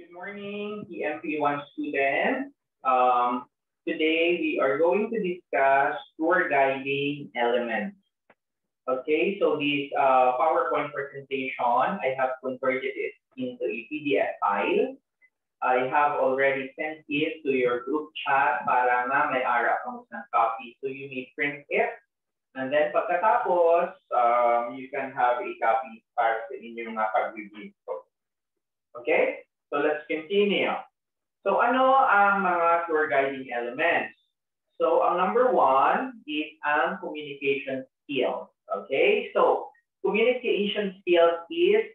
Good morning, TMPE1 students. Today we are going to discuss tour guiding elements. Okay, so this PowerPoint presentation, I have converted it into a PDF file. I have already sent it to your group chat para nga may ara kang isang copy. So you may print it. And then pagkatapos, you can have a copy para sa inyong mga pag-review. Okay, so let's continue. So ano ang mga tour guiding elements? So ang number one is ang communication skills. Okay, so communication skills is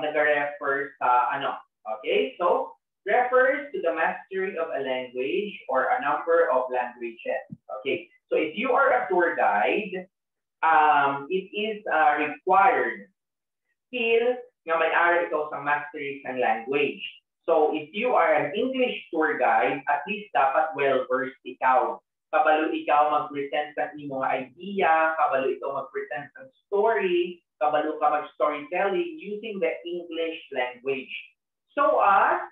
nag-refer sa ano? Okay, so refers to the mastery of a language or a number of languages. Okay, so if you are a tour guide, it is required skill nga may-ari ikaw sa mastery ng language. So if you are an English tour guide, at least dapat well-versed ikaw. Kabalo ikaw mag-present ng iyong idea, kabalo ikaw mag-present ng story, kabalo ka mag-storytelling using the English language. So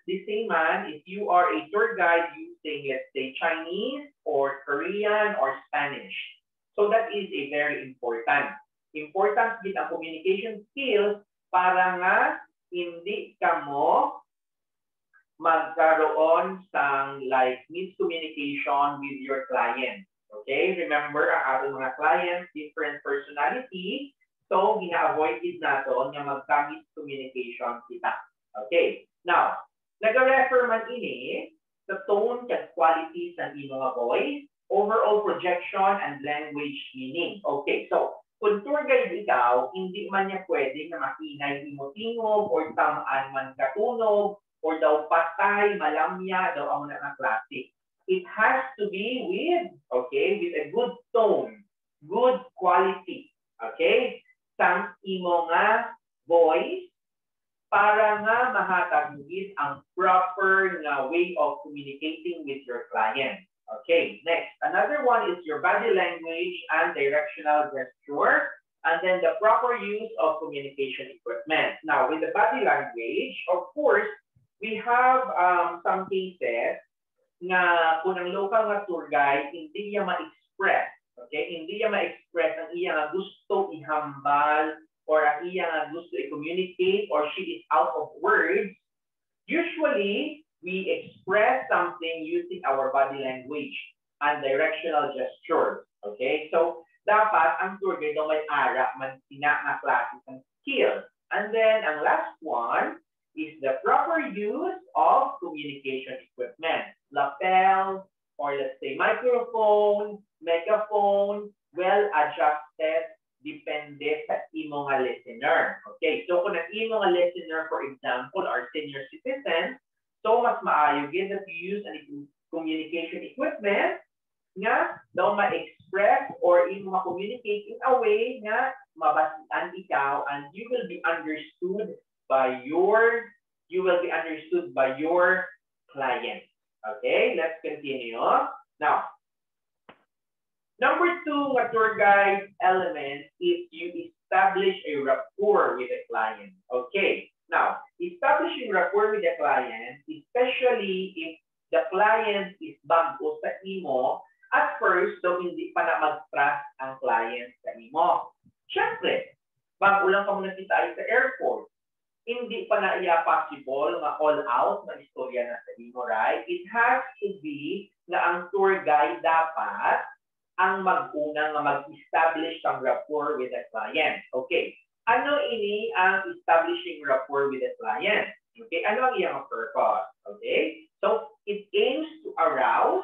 the same man, if you are a tour guide using, let's say, Chinese or Korean or Spanish. So that is a very important. Important din ang communication skills para nga hindi ka mo magkaroon ng like miscommunication with your client. Okay? Remember, ang ating mga clients, different personality. So, gina-avoid din natin na magka-miscommunication kita. Okay? Now, nag-refer man ini sa tone at qualities ng inyong voice, overall projection, and language meaning. Okay, so, kung tour guide ikaw, hindi man niya pwede na makinay mo tingog or tamaan man katunog or daw patay, malamya, daw ang mga klase. It has to be with, okay, with a good tone, good quality, okay? Sang imo nga voice para nga mahatag ang proper nga way of communicating with your client. Okay, next. Another one is your body language and directional gesture, and then the proper use of communication equipment. Now, with the body language, of course, we have some cases na kung ang local nga tour guide, hindi niya ma-express, okay? Hindi niya ma-express ang iya nga gusto ihambal or ang iya nga gusto i-communicate or she is out of words. Usually, we express something using our body language and directional gestures. Okay? So, dapat ang tour guide may ara man sina nga klase ng skill. And then, ang last one is the proper use of communication equipment. Lapel, or let's say microphone, megaphone, well-adjusted, depende sa imo nga listener. Okay? So, kung ang imo nga listener, for example, are senior citizens, so, mas maayo yun that you use an communication equipment nga daw ma-express or ma-communicate in a way nga mabasian ikaw and you will be understood by your client. Okay, let's continue. Now, number two, a tour guide element is you establish a rapport with the client. Okay. Now, establishing rapport with the client, especially if the client is bago sa imo, at first, so hindi pa na mag-trust ang client sa imo. Siyempre, bago lang ka muna kita sa airport, hindi pa na iya possible na all out na istorya na sa imo, right? It has to be na ang tour guide dapat ang mag-unang mag-establish ang rapport with the client. Okay. Ano ini ang establishing rapport with the client? Okay, ano ang iyang purpose? Okay, so it aims to arouse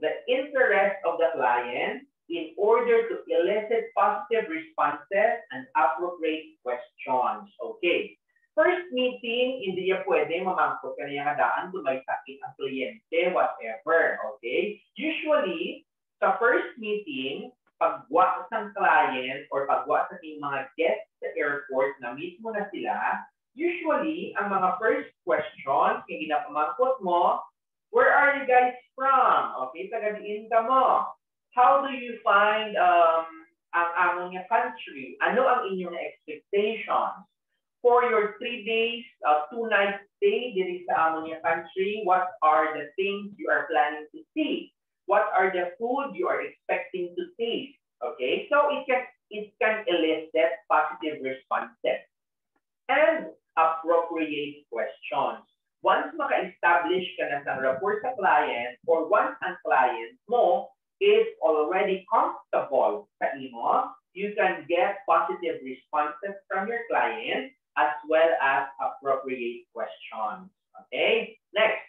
the interest of the client in order to elicit positive responses and appropriate questions. Okay, first meeting, hindi niya pwede mamangkot ka niya daan kung may sakit ang kliyente, whatever. Okay, usually, sa first meeting, pagwa ng client or pagwa sa ating mga guests sa airport na mismo na sila, usually, ang mga first questions, kung ginapamangkot mo, where are you guys from? Okay, taga-diin ka mo. How do you find ang among country? Ano ang inyong expectations? for your 3 days, 2 nights stay diri sa among country, what are the things you are planning to see? What are the food you are expecting to taste? Okay, so it can elicit positive responses and appropriate questions. Once maka-establish ka na sa rapport sa client or once ang client mo is already comfortable sa imo, you can get positive responses from your client as well as appropriate questions. Okay? Next,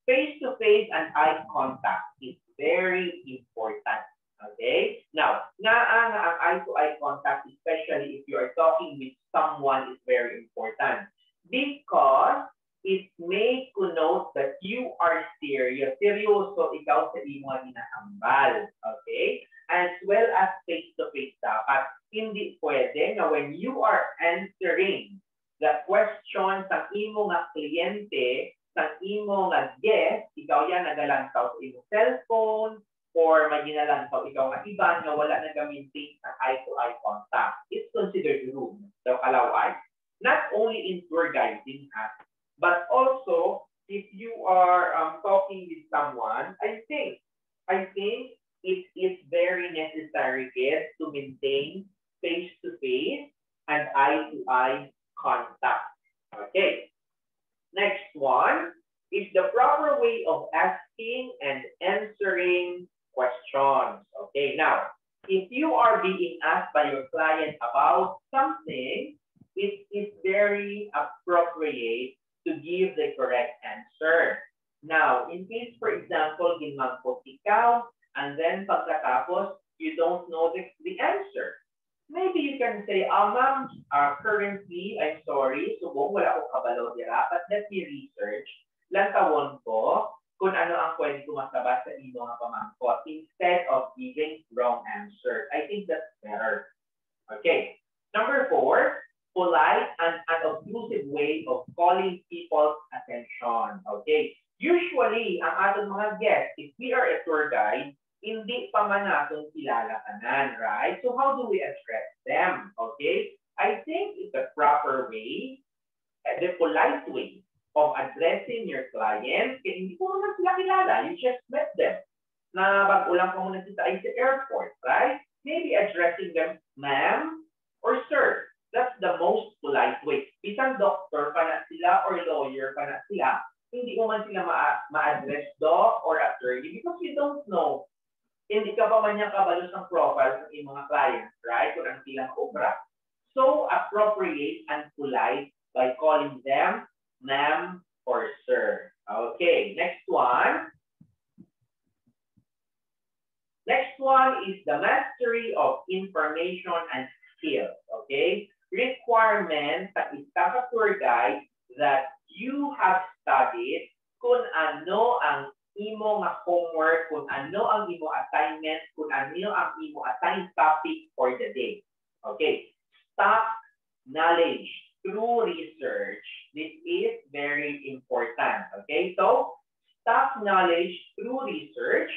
face-to-face and eye contact is very important. Okay? Now, ang eye-to-eye contact, especially if you are talking with someone, is very important because it may connote that you are serious. Seryoso ikaw sa iyong ginahambal. Okay? As well as face-to-face dapat. Hindi pwede na when you are answering the question sa imo nga kliyente, sa imo nga guest, ikaw yan nagalantaw sa imo cellphone, or may ginalantaw ikaw nga iba na wala nag-maintain ng eye-to-eye contact. It's considered rude. So, allow-eye. Not only in tour guiding, but also if you are talking with someone, I think it is very necessary, kids, to maintain face-to-face and eye-to-eye contact. Okay. Next one is the proper way of asking and answering questions. Okay. Now, if you are being asked by your client about something, it is very appropriate to give the correct answer. Now, in case, for example, ginmangkot ikaw, and then pagkatapos, you don't know the answer. Maybe you can say, ma'am, currently, I'm sorry, subong wala akong kabalo dira, but let me research. Lantawon ko kung ano ang pwede kumasabas sa ino nga pamangkot instead of giving wrong answer. I think that's better. Okay. Number 4, polite and unobtrusive way of calling people's attention. Okay. Usually, ang atong mga guests, if we are a tour guide, hindi pa man natin kilala kanan, right? So how do we address them? Okay. I think it's a proper way, the polite way of addressing your clients. Kaya hindi po naman sila kilala. You just met them. Na bag-ulang pa muna sila sa airport, right? Maybe addressing them, ma'am or sir. That's the most polite way. Isang doctor pa na sila or lawyer pa na sila, hindi mo man sila ma-address doc or attorney because you don't know. Hindi ka pa man niya kabalo ng profile ng iyong mga clients, right? Kung ang silang obra. So, appropriate and polite by calling them ma'am or sir. Okay, next one. Next one is the mastery of information and skills. Okay? Requirement sa isa ka tour guide that you have studied kung ano ang imo nga homework, kung ano ang imo assignment, kung ano ang imo assigned topic for the day. Okay. Stock knowledge through research. This is very important. Okay. So, stock knowledge through research,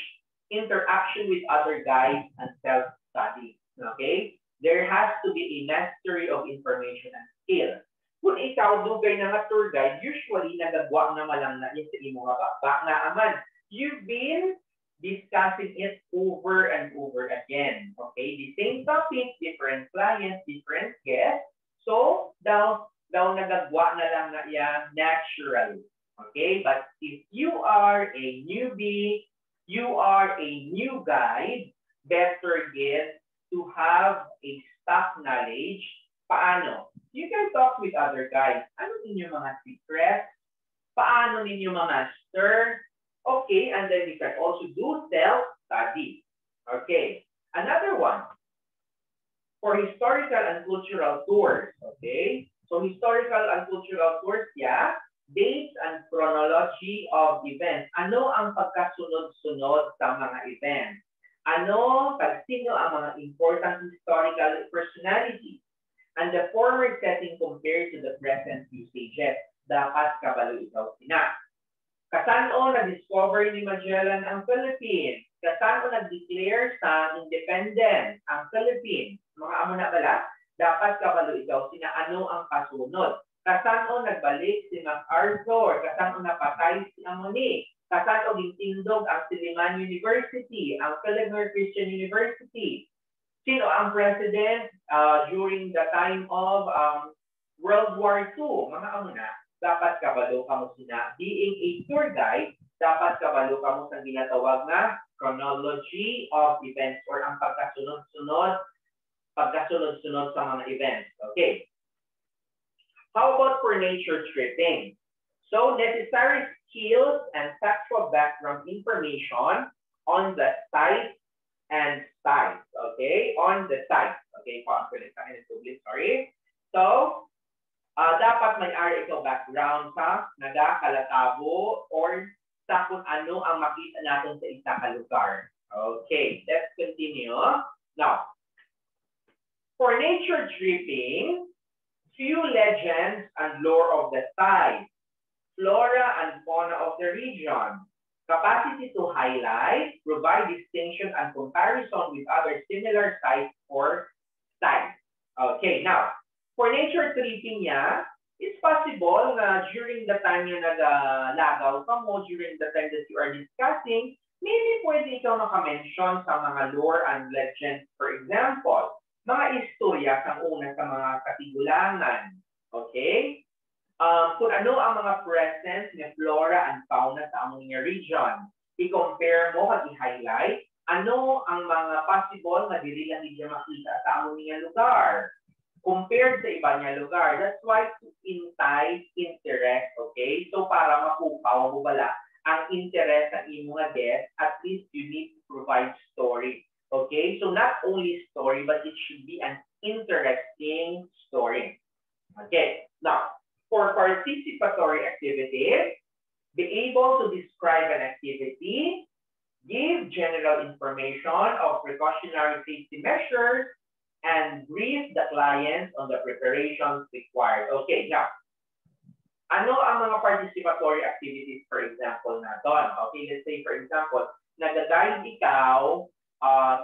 interaction with other guides, and self-study. Okay. There has to be a mastery of information and skills. Kung ikaw dugay na nga tour guide, usually nagagwa na malang na yun sa imo nga baba nga aman. You've been discussing it over and over again. Okay, the same topic, different clients, different guests. So, daw nagagwa na lang na yan naturally. Okay, but if you are a newbie, you are a new guide, better get to have a stock knowledge. Paano? You can talk with other guys. Ano ninyo mga secrets? Paano ninyo ma-master? Okay, and then you can also do self-study. Okay, another one. For historical and cultural tours, okay? So historical and cultural tours, yeah. Dates and chronology of events. Ano ang pagkasunod-sunod sa mga events? Ano, sino ang mga important historical personalities? And the former setting compared to the present usages. Dapat kabalo ikaw sina. Kasano na-discover ni Magellan ang Philippines? Kasano nag-declare sa independence ang Philippines? Mga amo na bala? Dapat kabalo ikaw, sina ano ang kasunod. Kasano nagbalik si Mang Arthur, kasano napatay si Amoni, kasano gintindog ang Siliman University, ang Philippine Christian University. Sino ang president during the time of World War II? Mga amuna, dapat kabalo ka mo sina. Being a tour guide, dapat kabalo ka mo sa ginatawag na chronology of events or ang pagkasunod-sunod sa mga events. Okay. How about for nature tripping? So necessary skills and factual background information on the site and sites. Okay, on the site. Okay, sorry. So, dapat may ari ikaw background sa nagakalakabo or sa kung ano ang makita natin sa isa ka lugar. Okay, let's continue. Now, for nature tripping, few legends and lore of the site, flora and fauna of the region, capacity to highlight, provide distinction and comparison with other similar sites or sites. Okay, now, for nature tripping niya, it's possible na during the time na naglagaw ka mo, during the time that you are discussing, maybe pwede ikaw makamention sa mga lore and legends, for example, mga istorya sa una sa mga katigulangan. Okay? Kung ano ang mga presence ng flora and fauna sa among region. I-compare mo at i-highlight ano ang mga possible na dili lang niya makita sa among lugar compared sa iba niya lugar. That's why to entice interest, okay? So para makupaw mo bala ang interest ng imong guest, at least you need to provide story. Okay, so not only story, but it should be an interesting story. Okay, now, for participatory activities, be able to describe an activity, give general information of precautionary safety measures, and brief the client on the preparations required. Okay, now, ano ang mga participatory activities, for example, natin? Okay, let's say, for example, nag-guide ikaw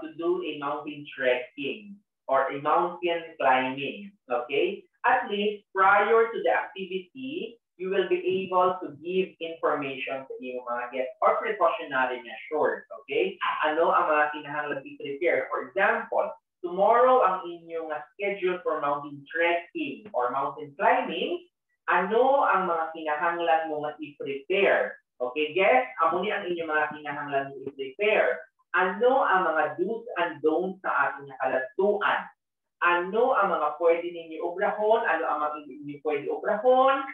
to do a mountain trekking or a mountain climbing, okay? At least prior to the activity, you will be able to give information sa iyong mga guests or precautionary measures, okay? Ano ang mga kinahanglan i-prepare? For example, tomorrow ang inyong schedule for mountain trekking or mountain climbing, ano ang mga kinahanglan mo i-prepare? Okay, guys, amo ni ang inyong mga kinahanglan mo i-prepare. Ano ang mga do's and don'ts sa ating kalattuan? Ano ang mga pwede ninyo obrahon? Ano ang mga hindi pwede obrahon?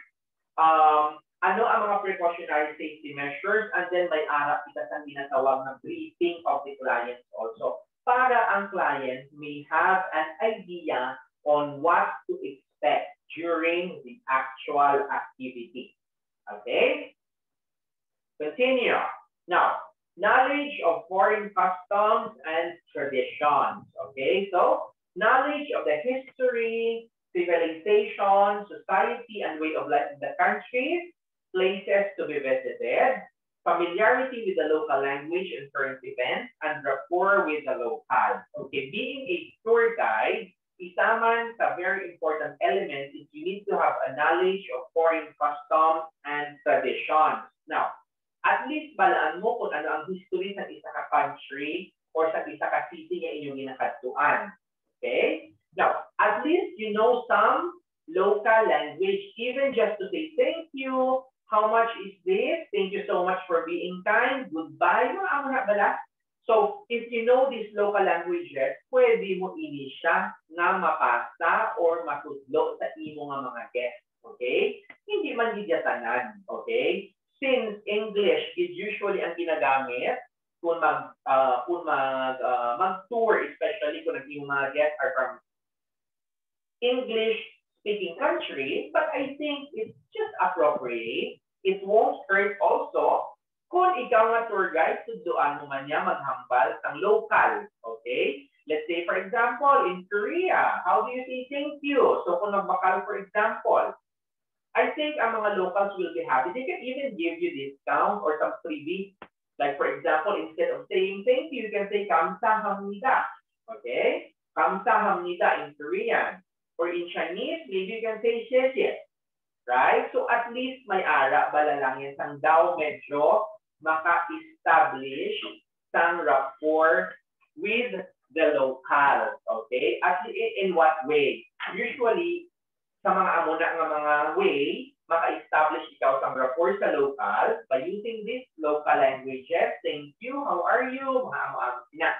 Ano ang mga precautionary safety measures? And then may arap kita sa ginatawag na briefing of the clients also. Para ang client may have an idea on what to expect during the actual activity. Okay? Continue. Now, knowledge of foreign customs and traditions. Okay, so knowledge of the history, civilization, society, and way of life of the countries, places to be visited, familiarity with the local language and current events, and rapport with the locals. Okay, being a tour guide, isa man sa very important element is you need to have a knowledge of foreign customs and traditions. Now, at least balaan mo kung ano ang history sa isa ka country or sa isa ka city na inyong ginakatuan. Okay? Now, at least you know some local language, even just to say thank you, how much is this, thank you so much for being kind, goodbye, mga mga bala. So, if you know these local languages, pwede mo ini siya nga mapasa or matudlo sa imo nga mga guests. Okay? Hindi man gidyatanan. Okay? Since English is usually ang ginagamit kung mag-tour, especially kung yung mga guests are from English-speaking country, but I think it's just appropriate. It won't hurt also kung ikaw nga tour guide, suduan mo man niya maghambal ng local. Okay? Let's say, for example, in Korea, how do you say thank you? So kung nagbakal, for example, I think ang mga locals will be happy. They can even give you discount or some freebie. Like for example, instead of saying thank you, you can say kamsahamnida. Okay? Kamsahamnida in Korean. Or in Chinese, maybe you can say 谢谢. Right? So at least may ara bala lang yan sang daw medyo maka-establish sang rapport with the locals. Okay? At in what way? Usually, sa mga amuna nga mga way, maka-establish ikaw sang rapport sa locals by using these local languages. Thank you, how are you? Mga amo-amo sina.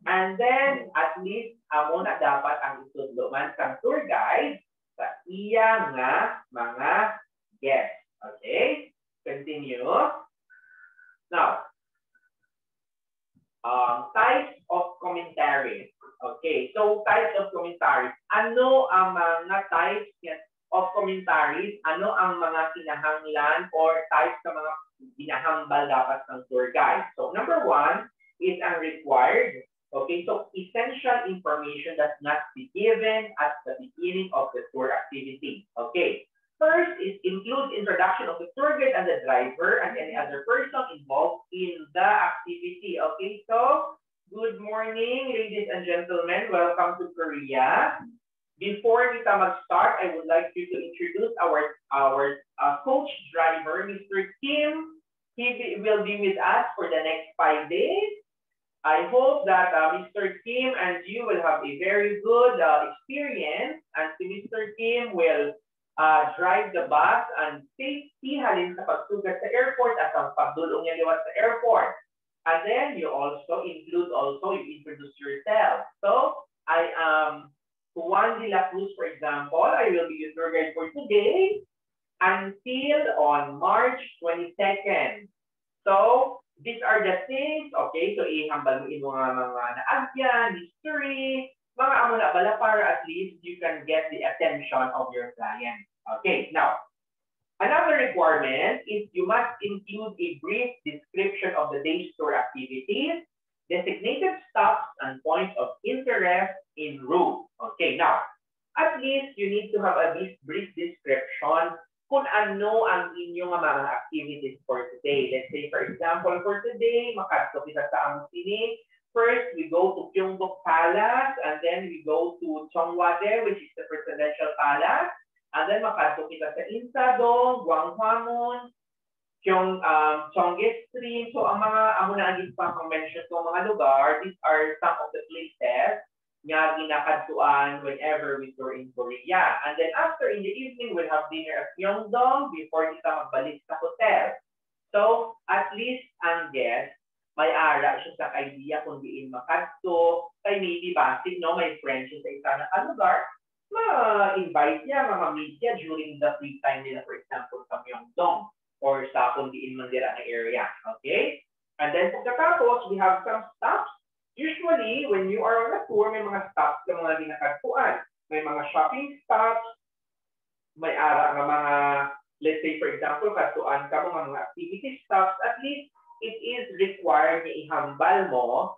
And then, at least, amo na dapat ang itudloman sang tour guide sa iya nga mga guests. Okay? Continue. Now, types of commentaries. Okay, so types of commentaries. Ano ang mga types of commentaries? Ano ang mga kinahanglan or types ng mga ginahambal dapat ng tour guide? So, number one is unrequired. Okay, so essential information that must be given at the beginning of the tour activity. Okay, first is include introduction of the tour guide and the driver and any other person involved in the activity. Okay, so good morning, ladies and gentlemen. Welcome to Korea. Before we start, I would like you to introduce our coach driver, Mr. Kim. He will be with us for the next 5 days. I hope that Mr. Kim and you will have a very good experience, and si Mr. Kim will drive the bus and safety halin sa pagsugat sa airport at ang pagdulong niya liwat sa airport. And then you introduce yourself. So I am Juan de la Cruz, for example. I will be your tour guide for today until on March 22nd. So these are the things, okay, so ihambal mo yung mga naagyan, history, mga amo na bala para at least you can get the attention of your client. Okay, now, another requirement is you must include a brief description of the day's tour activities, designated stops and points of interest en route. Okay, now, at least you need to have a brief description kung ano ang inyong mga activities for today. Let's say, for example, for today, makadto kita sa among sini. First, we go to Gyeongbok Palace, and then we go to Cheongwade, which is the presidential palace. And then makadto kita sa Insadong, Gwanghwamun, Cheongge Stream. So, ang mga amo na agad pang mention ko mga lugar, these are some of the places nga ginakadtuan whenever we tour in Korea. And then after in the evening, we'll have dinner at Myeongdong before kita magbalik sa hotel. So at least ang guest, may ara siya sa idea kung diin makadto, kay maybe basic, no, may friends siya sa isa na lugar, ma-invite niya, ma-meet niya during the free time nila, for example, sa Myeongdong or sa kung diin man dira na area. Okay? And then pagkatapos, we have some stops. Usually, when you are on a tour, may mga stops na mga ginakadtuan. May mga shopping stops, may ara ng mga, let's say for example, kadtuan ka mga activity stops. At least, it is required na ihambal mo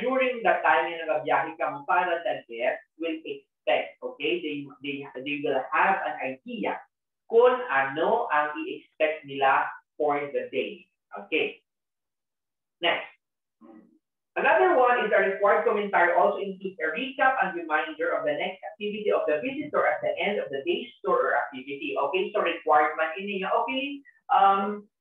during the time na nagabiyahe ka mo para the guest will expect. Okay? They will have an idea kung ano ang i-expect nila for the day. Okay. Next. Another one is a required commentary also includes a recap and reminder of the next activity of the visitor at the end of the day's tour or activity. Okay, so requirement in niya. Okay,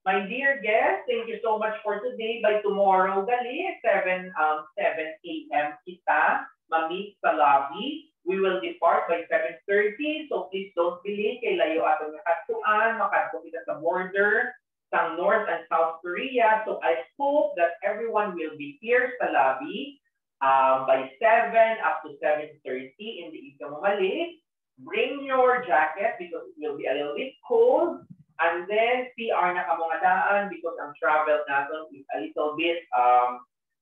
my dear guest, thank you so much for today. By tomorrow, gali, 7 a.m. kita, ma-meet sa lobby. We will depart by 7:30, so please don't be late. Kay layo atong nakatuan, makadto kita sa border sa North and South Korea. So I hope that everyone will be here sa lobby by 7 up to 7:30 in the evening mali. Bring your jacket because it will be a little bit cold. And then CR na kamungadaan because ang travel natin is a little bit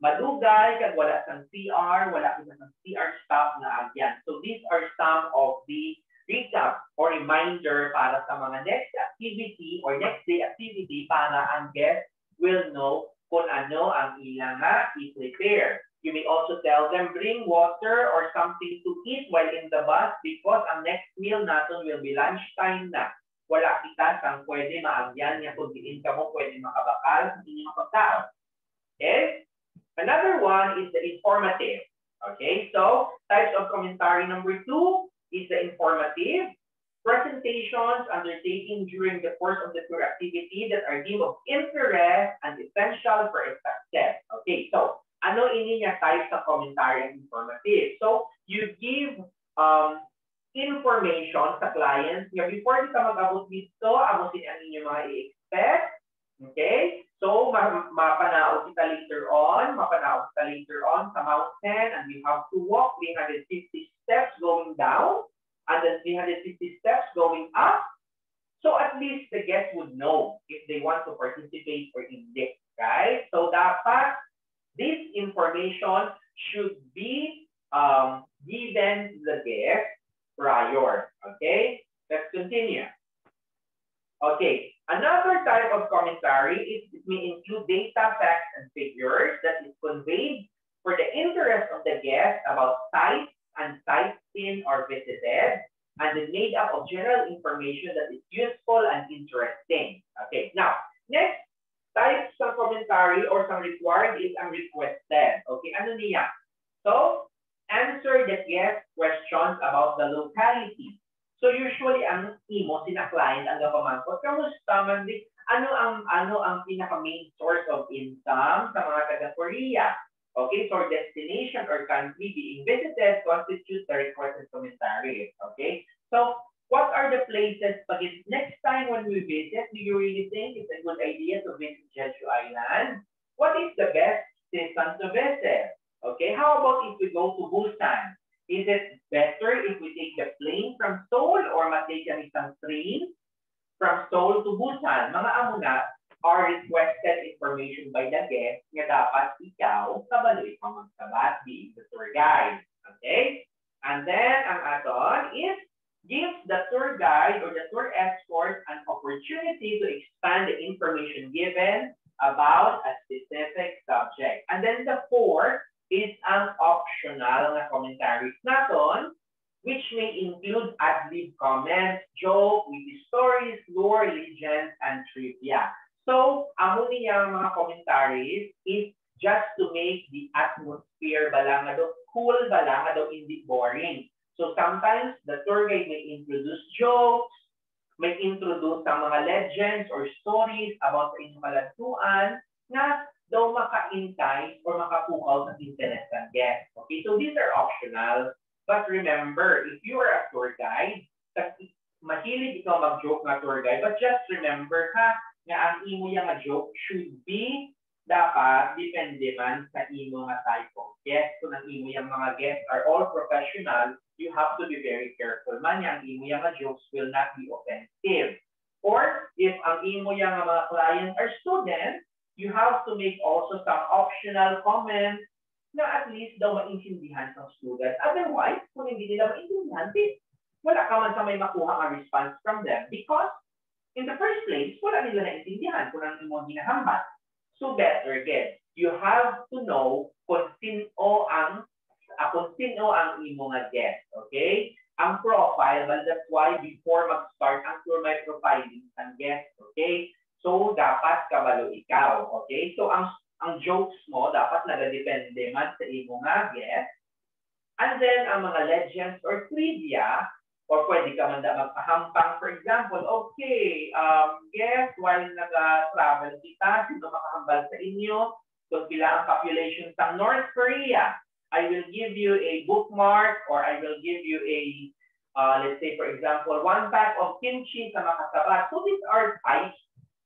madugay kag wala sang CR, wala kita sang CR stop na agyan. So these are some of the recap or reminder para sa mga next activity or next day activity para ang guest will know kung ano ang ilang i-prepare. You may also tell them bring water or something to eat while in the bus because ang next meal natin will be lunchtime na. Wala kita sang pwede maagyan niya kung diin ka mo pwede makabakal sa inyong pagkaon. Okay? Another one is the informative. Okay? So, types of commentary number 2. is the informative presentations undertaken during the course of the tour activity that are deemed of interest and essential for its success. Okay, so ano ini niya types ng commentary and informative? So you give information sa client nga before kita mag-abot dito, abutin ang inyong mga i-expect. Okay? So mapanaog kita later on sa mountain, and we have to walk 350 steps going down and then 350 steps going up. So at least the guests would know if they want to participate or not, right? So dapat this information should be given to the guest prior. Okay? Let's continue. Okay. Another type of commentary is it may include data, facts, and figures that is conveyed for the interest of the guest about sites and sites seen or visited, and is made up of general information that is useful and interesting. Okay, now, next type of commentary or some required is requested. Okay, ano niya? So, answer the guest questions about the locality. So usually ang imo sina client ang gapamangkot kamusta man di ano ang pinaka main source of income sa mga taga Korea. Okay, so destination or country being visited constitutes the requested commentary. Okay, so what are the places? Pag next time when we visit, do you really think it's a good idea to visit Jeju Island? What is the best season to visit? Okay, how about if we go to Busan? Is it better if we take the plane from Seoul or matake ang isang train from Seoul to Busan? Mga amo na are requested information by the guest nga dapat ikaw kabaloy ka magsabat being the tour guide. Okay? And then ang aton is gives the tour guide or the tour escort an opportunity to expand the information given about a specific subject. And then the fourth is ang optional na commentaries naton, which may include ad-lib comments, joke, witty stories, lore, legends, and trivia. So, amo niya mga commentaries is just to make the atmosphere bala nga daw, cool bala nga daw, hindi boring. So, sometimes the tour guide may introduce jokes, may introduce ang mga legends or stories about sa inyong malantuan na daw maka-entice or makapukaw sa interest ng guest. Okay, so these are optional. But remember, if you are a tour guide, mahilig ikaw mag-joke na tour guide, but just remember ha, nga ang imo yung joke should be dapat depende man sa imo nga type of guest. Kung ang imo yung mga guests are all professional, you have to be very careful man yang imo yung jokes will not be offensive. Or if ang imo yung mga clients are students, you have to make also some optional comments na at least daw maintindihan ng students. Otherwise, kung hindi nila maintindihan, wala ka man sa may makuha ang response from them because in the first place, wala nila naintindihan kung ang imo ginahambat. So better get, you have to know kung sino ang imo nga guest. Okay? Ang profile, but that's why before mag-start ang tour may profiling ang guest. Okay? So, dapat kabalo ikaw. Okay? So, ang jokes mo, dapat nagadepende man sa imo nga guest. And then, ang mga legends or trivia, or pwede ka man magpahampang. For example, okay, guest, while nag-travel kita, sino makahambal sa inyo? Kung pila ang population sa North Korea, I will give you a bookmark or I will give you a, let's say, for example, 1 pack of kimchi sa makasabat. So, these are types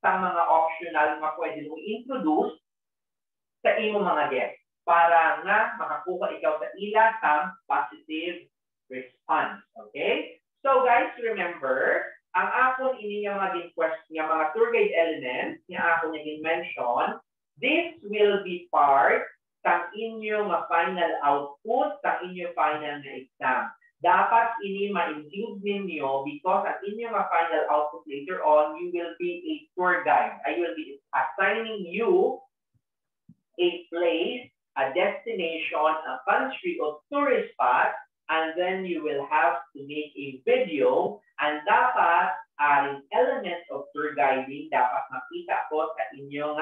sa mga optional na pwede mo introduce sa imo mga guests para nga makakuha ikaw sa ila ng positive response. Okay? So guys, remember, ang akon ini nga mga question, nga mga tour guide elements, nga akon yung mention, this will be part sa inyong final output, sa inyong final na exam. Dapat ini ma-include ninyo because at inyong final output later on, you will be a tour guide. I will be assigning you a place, a destination, a country of tourist spot, and then you will have to make a video and dapat ang elements of tour guiding dapat makita po sa inyong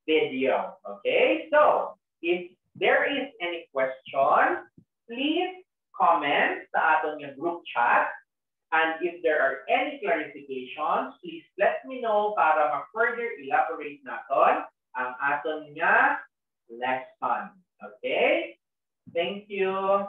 video. Okay? So, if there is any question, please comment sa sa aton nga group chat. And if there are any clarifications, please let me know para ma-further elaborate naton ang aton nga lesson. Okay? Thank you.